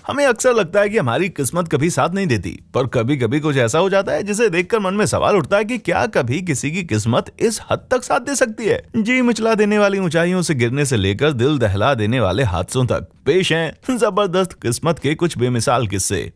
हमें अक्सर लगता है कि हमारी किस्मत कभी साथ नहीं देती, पर कभी कभी कुछ ऐसा हो जाता है जिसे देखकर मन में सवाल उठता है कि क्या कभी किसी की किस्मत इस हद तक साथ दे सकती है। जी मिचला देने वाली ऊंचाइयों से गिरने से लेकर दिल दहला देने वाले हादसों तक पेश हैं जबरदस्त किस्मत के कुछ बेमिसाल किस्से।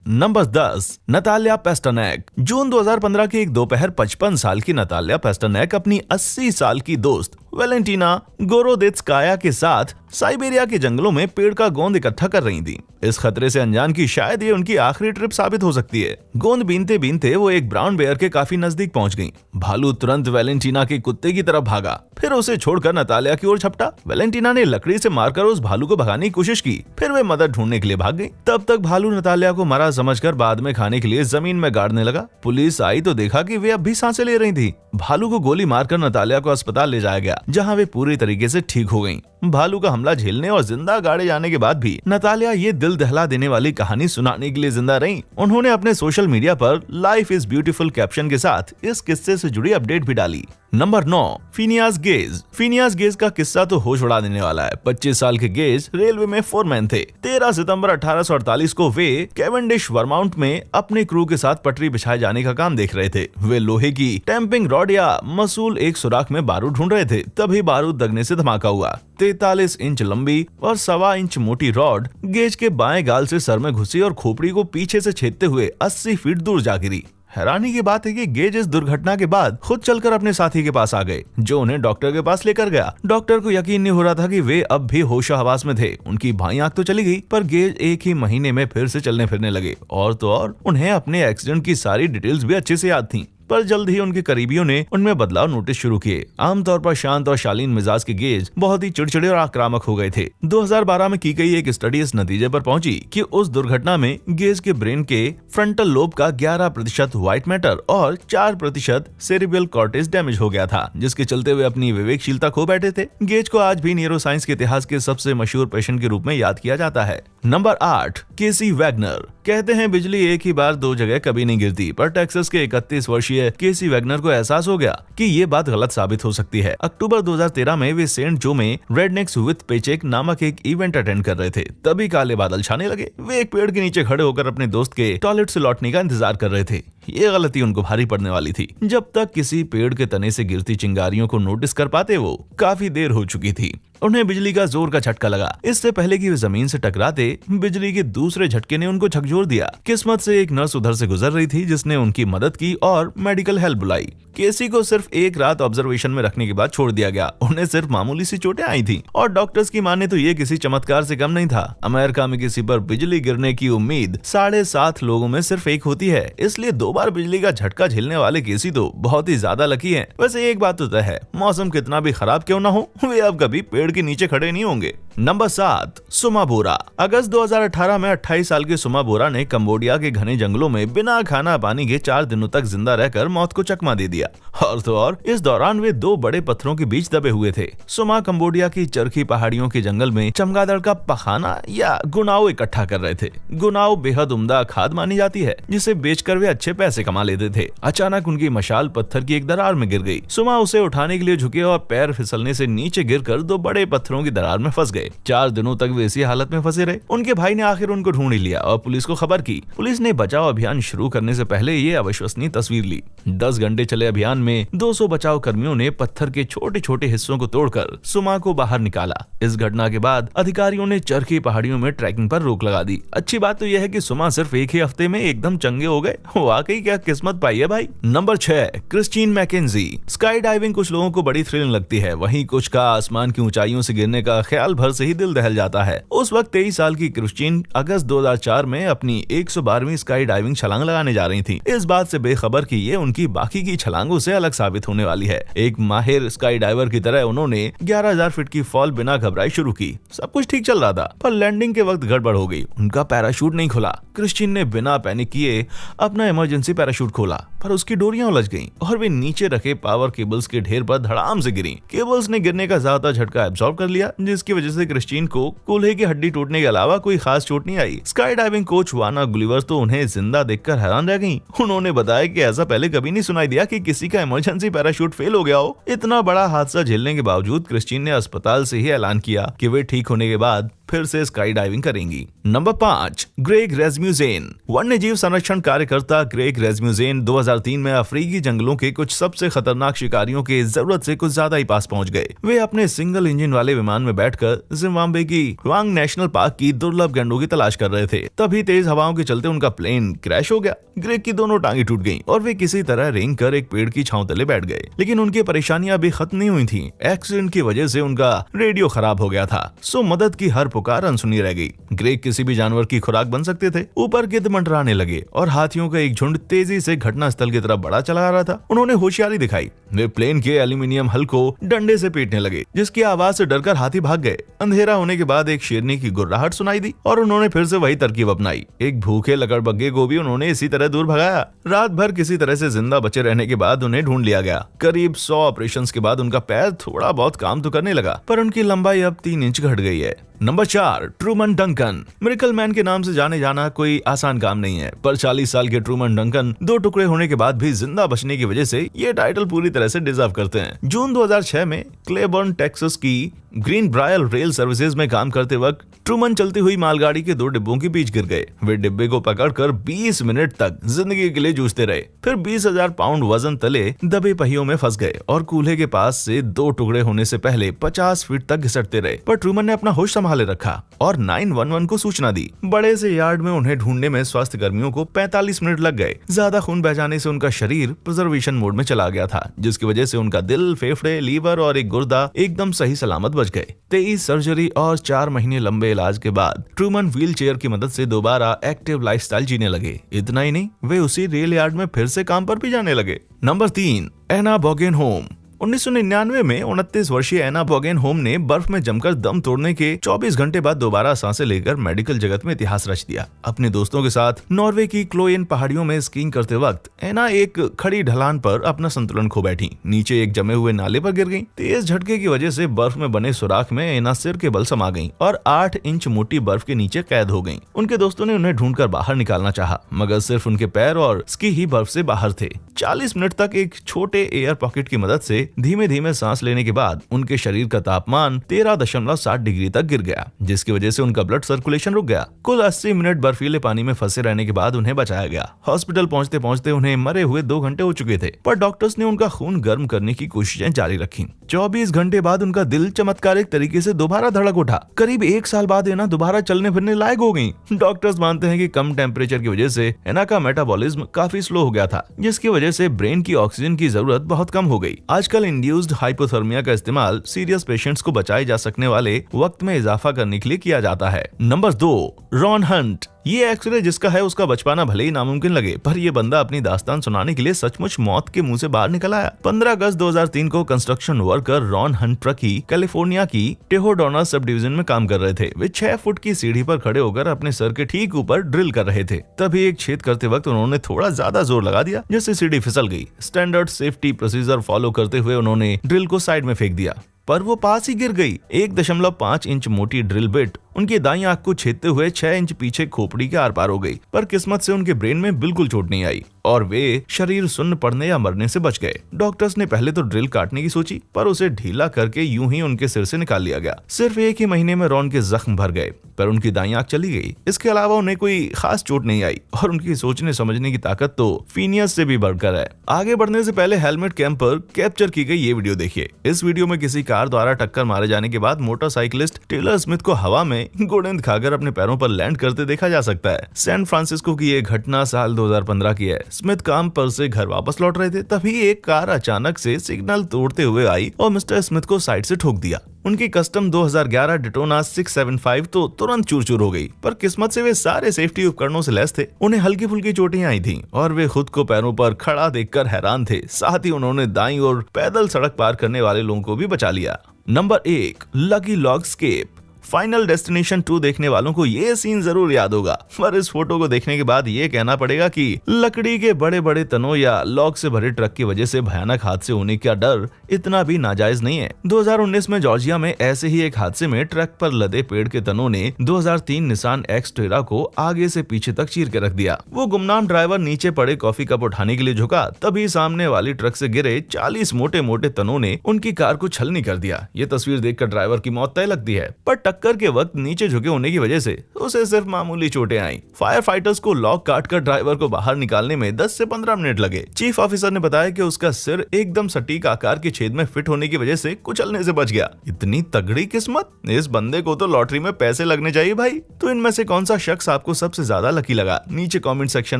Number 10, Natalia पेस्टरनैक। जून 2015 की एक दोपहर 55 साल की नतालिया पेस्टरनैक अपनी 80 साल की दोस्त वेलेंटिना गोरोदेत्स्काया के साथ साइबेरिया के जंगलों में पेड़ का गोंद इकट्ठा कर रही थी। इस खतरे से अनजान की शायद ये उनकी आखिरी ट्रिप साबित हो सकती है। गोंद बीनते बीनते वो एक ब्राउन बेयर के काफी नजदीक पहुंच गईं। भालू तुरंत वेलेंटिना के कुत्ते की तरफ भागा, फिर उसे छोड़कर नतालिया की ओर झपटा। वेलेंटिना ने लकड़ी से मारकर उस भालू को भगाने की कोशिश की, फिर वे मदद ढूंढने के लिए भाग गई। तब तक भालू नतालिया को मरा समझकर बाद में खाने के लिए जमीन में गाड़ने लगा। पुलिस आई तो देखा कि वे अब भी सांसें ले रही थी। भालू को गोली मारकर नतालिया को अस्पताल ले जाया गया, जहां वे पूरी तरीके से ठीक हो गईं। भालू का हमला झेलने और जिंदा गाड़े जाने के बाद भी नतालिया ये दिल दहला देने वाली कहानी सुनाने के लिए जिंदा रहीं। उन्होंने अपने सोशल मीडिया पर लाइफ इज ब्यूटीफुल कैप्शन के साथ इस किस्से से जुड़ी अपडेट भी डाली। Number 9, Phineas Gage. Phineas Gage का किस्सा तो होश उड़ा देने वाला है। 25 साल के गेज रेलवे में फोरमैन थे। 13 सितंबर 1848 को वे कैवेंडिश वर्माउंट में अपने क्रू के साथ पटरी बिछाए जाने का काम देख रहे थे। वे लोहे की टैंपिंग रॉड या मसूल एक सुराख में बारूद ढूंढ रहे थे, तभी बारूद दगने से धमाका हुआ। 43 इंच लंबी और 1.25 इंच मोटी रॉड गेज के बाएं गाल से सर में घुसी और खोपड़ी को पीछे से छेदते हुए 80 फीट दूर जा गिरी। हैरानी की बात है कि गेज इस दुर्घटना के बाद खुद चलकर अपने साथी के पास आ गए, जो उन्हें डॉक्टर के पास लेकर गया। डॉक्टर को यकीन नहीं हो रहा था कि वे अब भी होशो हवास में थे। उनकी बाईं आंख तो चली गई, पर गेज एक ही महीने में फिर से चलने फिरने लगे। और तो और उन्हें अपने एक्सीडेंट की सारी डिटेल्स भी अच्छे से याद थी। पर जल्द ही उनके करीबियों ने उनमें बदलाव नोटिस शुरू किए। आमतौर पर शांत और शालीन मिजाज के गेज बहुत ही चिड़चिड़े और आक्रामक हो गए थे। 2012 में की गई एक स्टडी इस नतीजे पर पहुंची कि उस दुर्घटना में गेज के ब्रेन के फ्रंटल लोब का 11% व्हाइट मैटर और 4% सेरिब्रल कॉर्टेक्स डैमेज हो गया था, जिसके चलते वे अपनी विवेकशीलता खो बैठे थे। गेज को आज भी न्यूरोसाइंस के इतिहास के सबसे मशहूर पेशेंट के रूप में याद किया जाता है। नंबर 8, केसी वैगनर। कहते हैं बिजली एक ही बार दो जगह कभी नहीं गिरती, पर टेक्सास के 31 वर्षीय केसी वैगनर को एहसास हो गया कि ये बात गलत साबित हो सकती है। अक्टूबर 2013 में वे सेंट जो में रेडनेक्स विथ पेचेक नामक एक इवेंट अटेंड कर रहे थे। तभी काले बादल छाने लगे। वे एक पेड़ के नीचे खड़े होकर अपने दोस्त के टॉयलेट से लौटने का इंतजार कर रहे थे। ये गलती उनको भारी पड़ने वाली थी। जब तक किसी पेड़ के तने से गिरती चिंगारियों को नोटिस कर पाते वो काफी देर हो चुकी थी। उन्हें बिजली का जोर का झटका लगा। इससे पहले कि वे जमीन से टकराते, बिजली के दूसरे झटके ने उनको झकझोर दिया। किस्मत से एक नर्स उधर से गुजर रही थी, जिसने उनकी मदद की और मेडिकल हेल्प बुलाई। केसी को सिर्फ एक रात ऑब्जर्वेशन में रखने के बाद छोड़ दिया गया। उन्हें सिर्फ मामूली सी चोटें आई थी और डॉक्टर्स की माने तो ये किसी चमत्कार से कम नहीं था। अमेरिका में किसी पर बिजली गिरने की उम्मीद 7.5 लोगों में सिर्फ एक होती है, इसलिए 2 बार बिजली का झटका झेलने वाले केसी तो बहुत ही ज्यादा लकी हैं। वैसे एक बात तो तय है, मौसम कितना भी खराब क्यों ना हो, वे अब कभी पेड़ के नीचे खड़े नहीं होंगे। नंबर 7, सुमा बोरा। अगस्त 2018 में 28 साल के सुमा बोरा ने कंबोडिया के घने जंगलों में बिना खाना पानी के 4 दिनों तक जिंदा रहकर मौत को चकमा दे दिया। और तो और इस दौरान वे 2 बड़े पत्थरों के बीच दबे हुए थे। सुमा कंबोडिया की चरखी पहाड़ियों के जंगल में चमगादड़ का पखाना या गुनाव इकट्ठा कर रहे थे। गुनाव बेहद उम्दा खाद मानी जाती है, जिसे बेचकर वे अच्छे पैसे कमा लेते थे। अचानक उनकी मशाल पत्थर की एक दरार में गिर गई। सुमा उसे उठाने के लिए झुके और पैर फिसलने से नीचे गिरकर 2 बड़े पत्थरों की दरार में फंस गए। 4 दिनों तक वे इसी हालत में फंसे रहे। उनके भाई ने आखिर उनको ढूंढ ही लिया और पुलिस को खबर की। पुलिस ने बचाव अभियान शुरू करने से पहले ये अविश्वसनीय तस्वीर ली। 10 घंटे चले अभियान में 200 बचाव कर्मियों ने पत्थर के छोटे छोटे हिस्सों को तोड़कर सुमा को बाहर निकाला। इस घटना के बाद अधिकारियों ने चरखी पहाड़ियों में ट्रैकिंग पर रोक लगा दी। अच्छी बात तो यह है कि सुमा सिर्फ एक ही हफ्ते में एकदम चंगे हो गए। वाकई क्या किस्मत पाई है भाई। Number 6, Christine McKenzie. Sky diving कुछ लोगों को बड़ी थ्रिलिंग लगती है, वहीं कुछ का आसमान की ऊंचाइयों से गिरने का ख्याल भर से ही दिल दहल जाता है। उस वक्त 23 साल की क्रिस्टीन अगस्त 2004 में अपनी 112वीं स्काई डाइविंग छलांग लगाने जा रही थी। इस बात से बेखबर कि ये उनकी बाकी की छलांगों से अलग साबित होने वाली है। एक माहिर स्काई डाइवर की तरह उन्होंने 11,000 फीट की फॉल बिना घबराए शुरू की। सब कुछ ठीक चल रहा था, पर लैंडिंग के वक्त गड़बड़ हो गई। उनका पैराशूट नहीं खुला। क्रिस्टिन ने बिना पैनिक किए अपना इमरजेंसी पैराशूट खोला, पर उसकी डोरियां उलझ गईं और वे नीचे रखे पावर केबल्स के ढेर पर धड़ाम से गिरी। केबल्स ने गिरने का ज्यादा झटका एब्सॉर्ब कर लिया, जिसकी वजह से क्रिस्टिन को कूल्हे की हड्डी टूटने के अलावा कोई खास चोट नहीं आई। स्काई डाइविंग कोच वाना गुलिवर तो उन्हें जिंदा देखकर हैरान रह गईं। उन्होंने बताया कि ऐसा पहले कभी नहीं सुनाई दिया कि किसी का इमरजेंसी पैराशूट फेल हो गया हो। इतना बड़ा हादसा झेलने के बावजूद क्रिस्टिन ने अस्पताल से ही ऐलान किया कि वे ठीक होने के बाद फिर से स्काई डाइविंग करेंगी। Number 5, Greg Rasmussen. वन्यजीव संरक्षण कार्यकर्ता ग्रेग रेस्म्यूजेन 2003 में अफ्रीकी जंगलों के कुछ सबसे खतरनाक शिकारियों के जरूरत से कुछ ज्यादा ही पास पहुंच गए। वे अपने सिंगल इंजन वाले विमान में बैठकर जिम्बाब्वे की वांग नेशनल पार्क की दुर्लभ गैंडों की तलाश कर रहे थे। तभी तेज हवाओं के चलते उनका प्लेन क्रैश हो गया। ग्रेग की दोनों टांगें टूट गईं और वे किसी तरह रेंग कर एक पेड़ की छांव तले बैठ गए। लेकिन उनकी परेशानियां अभी खत्म नहीं हुई थी। एक्सीडेंट की वजह से उनका रेडियो खराब हो गया था, सो मदद की हर पुकार अनसुनी रह गई। ग्रेग किसी भी जानवर की खुराक बन सकते थे। ऊपर गिद्ध मंडराने लगे और हाथियों का एक झुंड तेजी से घटना स्थल की तरफ बढ़ा चला आ रहा था। उन्होंने होशियारी दिखाई। वे प्लेन के एल्यूमिनियम हल को डंडे से पीटने लगे, जिसकी आवाज से डरकर हाथी भाग गए। अंधेरा होने के बाद एक शेरनी की गुर्राहट सुनाई दी और उन्होंने फिर से वही तरकीब अपनाई। एक भूखे लकड़बग्गे को भी उन्होंने इसी तरह दूर भगाया। रात भर किसी तरह से जिंदा बचे रहने के बाद उन्हें ढूंढ लिया गया। करीब 100 ऑपरेशंस के बाद उनका पैर थोड़ा बहुत काम तो करने लगा, पर उनकी लंबाई अब 3 इंच घट गई है। Number 4, Truman Duncan. Miracle man के नाम से जाने जाना कोई आसान काम नहीं है, पर 40 साल के ट्रूमन डंकन 2 टुकड़े होने के बाद भी जिंदा बचने की वजह से ये टाइटल पूरी तरह से डिजर्व करते हैं। जून 2006 में क्लेबर्न टेक्सास की ग्रीन ब्रायल रेल सर्विसेज में काम करते वक्त ट्रूमन चलती हुई मालगाड़ी के 2 डिब्बों के बीच गिर गए। वे डिब्बे को पकड़कर 20 मिनट तक जिंदगी के लिए जूझते रहे, फिर 20,000 पाउंड वजन तले दबे पहियों में फंस गए और कूल्हे के पास से 2 टुकड़े होने से पहले 50 फीट तक घिसटते रहे। पर ट्रूमन ने अपना होश संभाले रखा और 911 को सूचना दी। बड़े से यार्ड में उन्हें ढूंढने में स्वास्थ्य कर्मियों को 45 मिनट लग गए। ज्यादा खून बह जाने से उनका शरीर प्रिजर्वेशन मोड में चला गया था, जिसकी वजह से उनका दिल, फेफड़े, लीवर और एक गुर्दा एकदम सही सलामत बच गए। 23 सर्जरी और 4 महीने लंबे इलाज के बाद ट्रूमन व्हील चेयर की मदद से दोबारा एक्टिव लाइफस्टाइल जीने लगे। इतना ही नहीं, वे उसी रेल यार्ड में फिर से काम पर भी जाने लगे। नंबर 3, एना बोगेनहोम। 1999 में 29 वर्षीय एना बोगेनहोम ने बर्फ में जमकर दम तोड़ने के 24 घंटे बाद दोबारा सांसें लेकर मेडिकल जगत में इतिहास रच दिया। अपने दोस्तों के साथ नॉर्वे की क्लोएन पहाड़ियों में स्कीइंग करते वक्त एना एक खड़ी ढलान पर अपना संतुलन खो बैठी। नीचे एक जमे हुए नाले पर गिर गईं। तेज झटके की वजह से बर्फ में बने सुराख में एना सिर के बल समा गईं और 8 इंच मोटी बर्फ के नीचे कैद हो गईं। उनके दोस्तों ने उन्हें ढूंढकर बाहर निकालना चाहा, मगर सिर्फ उनके पैर और स्की ही बर्फ से बाहर थे। 40 मिनट तक एक छोटे एयर पॉकेट की मदद से धीमे धीमे सांस लेने के बाद उनके शरीर का तापमान 13.7 डिग्री तक गिर गया, जिसकी वजह से उनका ब्लड सर्कुलेशन रुक गया। कुल 80 मिनट बर्फीले पानी में फंसे रहने के बाद उन्हें बचाया गया। हॉस्पिटल पहुंचते पहुंचते उन्हें मरे हुए 2 घंटे हो चुके थे, पर डॉक्टर्स ने उनका खून गर्म करने की कोशिशें जारी रखी। 24 घंटे बाद उनका दिल चमत्कारिक तरीके से दोबारा धड़क उठा। करीब 1 साल बाद एना दोबारा चलने फिरने लायक हो गई। डॉक्टर्स मानते हैं कि कम टेम्परेचर की वजह से एना का मेटाबॉलिज्म काफी स्लो हो गया था, जिसकी वजह से ब्रेन की ऑक्सीजन की जरूरत बहुत कम हो गई। आजकल इंड्यूस्ड हाइपोथर्मिया का इस्तेमाल सीरियस पेशेंट्स को बचाए जा सकने वाले वक्त में इजाफा करने के लिए किया जाता है। Number 2, Ron Hunt. ये एक्सरे जिसका है उसका बच पाना भले ही नामुमकिन लगे, पर ये बंदा अपनी दास्तान सुनाने के लिए सचमुच मौत के मुंह से बाहर निकल आया। 15 अगस्त 2003 को construction worker Ron Hunt Truckee California की टेहोडोना सब डिवीजन में काम कर रहे थे। वे 6 फुट की सीढ़ी पर खड़े होकर अपने सर के ठीक ऊपर ड्रिल कर रहे थे। तभी एक छेद करते वक्त उन्होंने थोड़ा ज्यादा जोर लगा दिया, जिससे सीढ़ी फिसल गई। स्टैंडर्ड सेफ्टी प्रोसीजर फॉलो करते हुए उन्होंने ड्रिल को साइड में फेंक दिया, पर वो पास ही गिर गई। 1.5 इंच मोटी ड्रिल बिट उनकी दाईं आंख को छेदते हुए 6 इंच पीछे खोपड़ी के आर पार हो गई, पर किस्मत से उनके ब्रेन में बिल्कुल चोट नहीं आई और वे शरीर सुन्न पड़ने या मरने से बच गए। डॉक्टर्स ने पहले तो ड्रिल काटने की सोची, पर उसे ढीला करके यूं ही उनके सिर से निकाल लिया गया। सिर्फ 1 ही महीने में रॉन के जख्म भर गए, पर उनकी दाईं आंख चली गई। इसके अलावा उन्हें कोई खास चोट नहीं आई और उनकी सोचने समझने की ताकत तो फीनियस से भी बढ़कर है। आगे बढ़ने से पहले हेलमेट कैंप पर कैप्चर की गई ये वीडियो देखिए। इस वीडियो में किसी कार द्वारा टक्कर मारे जाने के बाद मोटरसाइकिलिस्ट टेलर स्मिथ को हवा में गोलेंद खाकर अपने पैरों पर लैंड करते देखा जा सकता है। सैन फ्रांसिस्को की ये घटना साल 2015 की है। स्मिथ काम पर से घर वापस लौट रहे थे, तभी एक कार अचानक से सिग्नल तोड़ते हुए आई और मिस्टर स्मिथ को साइड से ठोक दिया। उनकी कस्टम 2011 डिटोना 675 तो तुरंत चूर-चूर हो गई, पर किस्मत से वे सारे सेफ्टी उपकरणों से लैस थे। उन्हें हल्की फुल्की चोटें आई थीं और वे खुद को पैरों पर खड़ा देखकर हैरान थे। साथ ही उन्होंने दाईं ओर पैदल सड़क पार करने वाले लोगों को भी बचा लिया। Number 1, lucky log escape. Final Destination 2 देखने वालों को ये सीन जरूर याद होगा, पर इस फोटो को देखने के बाद ये कहना पड़ेगा कि लकड़ी के बड़े बड़े तनों या लॉग से भरे ट्रक की वजह से भयानक हादसे होने का डर इतना भी नाजायज नहीं है। 2019 में जॉर्जिया में ऐसे ही एक हादसे में ट्रक पर लदे पेड़ के तनों ने 2003 निसान एक्स टेरा को आगे से पीछे तक चीर के रख दिया। वो गुमनाम ड्राइवर नीचे पड़े कॉफी कप उठाने के लिए झुका, तभी सामने वाली ट्रक से गिरे 40 मोटे मोटे तनों ने उनकी कार को छलनी कर दिया। ये तस्वीर देखकर ड्राइवर की मौत तय लगती है, पर टक्कर के वक्त नीचे झुके होने की वजह से उसे सिर्फ मामूली चोटें आई। फायर फाइटर्स को लॉक काटकर ड्राइवर को बाहर निकालने में 10 से 15 मिनट लगे। चीफ ऑफिसर ने बताया कि उसका सिर एकदम सटीक आकार के छेद में फिट होने की वजह से कुचलने से बच गया। इतनी तगड़ी किस्मत, इस बंदे को तो लॉटरी में पैसे लगने चाहिए भाई। तो इनमें से कौन सा शख्स आपको सबसे ज्यादा लकी लगा? नीचे कमेंट सेक्शन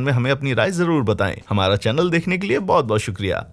में हमें अपनी राय जरूर बताएं। हमारा चैनल देखने के लिए बहुत बहुत शुक्रिया।